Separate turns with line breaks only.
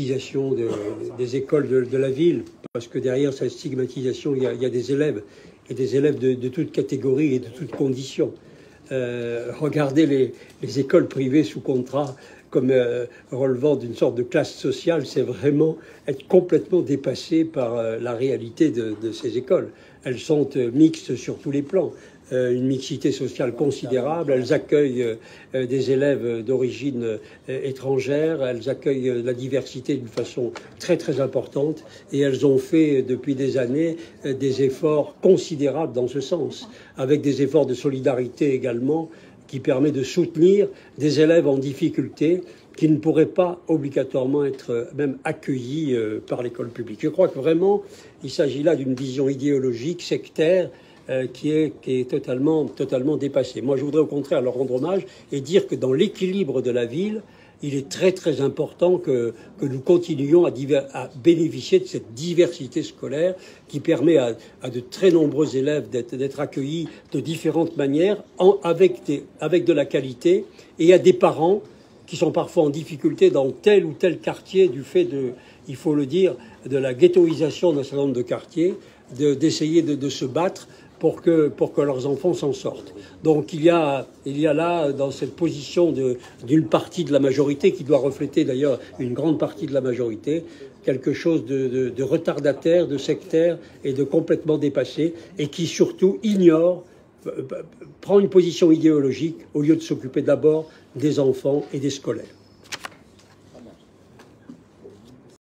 des écoles de la ville, parce que derrière cette stigmatisation, il y a des élèves, et des élèves de toutes catégories et de toutes conditions. Regardez les écoles privées sous contrat comme relevant d'une sorte de classe sociale, c'est vraiment être complètement dépassé par la réalité de ces écoles. Elles sont mixtes sur tous les plans. Une mixité sociale considérable. Elles accueillent des élèves d'origine étrangère, elles accueillent la diversité d'une façon très très importante et elles ont fait depuis des années des efforts considérables dans ce sens, avec des efforts de solidarité également qui permet de soutenir des élèves en difficulté qui ne pourraient pas obligatoirement être même accueillis par l'école publique. Je crois que vraiment il s'agit là d'une vision idéologique, sectaire, qui est totalement dépassée. Moi, je voudrais au contraire leur rendre hommage et dire que dans l'équilibre de la ville, il est très très important que nous continuions à bénéficier de cette diversité scolaire qui permet à de très nombreux élèves d'être accueillis de différentes manières, avec de la qualité, et à des parents qui sont parfois en difficulté dans tel ou tel quartier du fait de, il faut le dire, de la ghettoisation d'un certain nombre de quartiers, d'essayer de se battre pour que leurs enfants s'en sortent. Donc il y a là, dans cette position d'une partie de la majorité, qui doit refléter d'ailleurs une grande partie de la majorité, quelque chose de retardataire, de sectaire et de complètement dépassé, et qui surtout prend une position idéologique au lieu de s'occuper d'abord des enfants et des scolaires.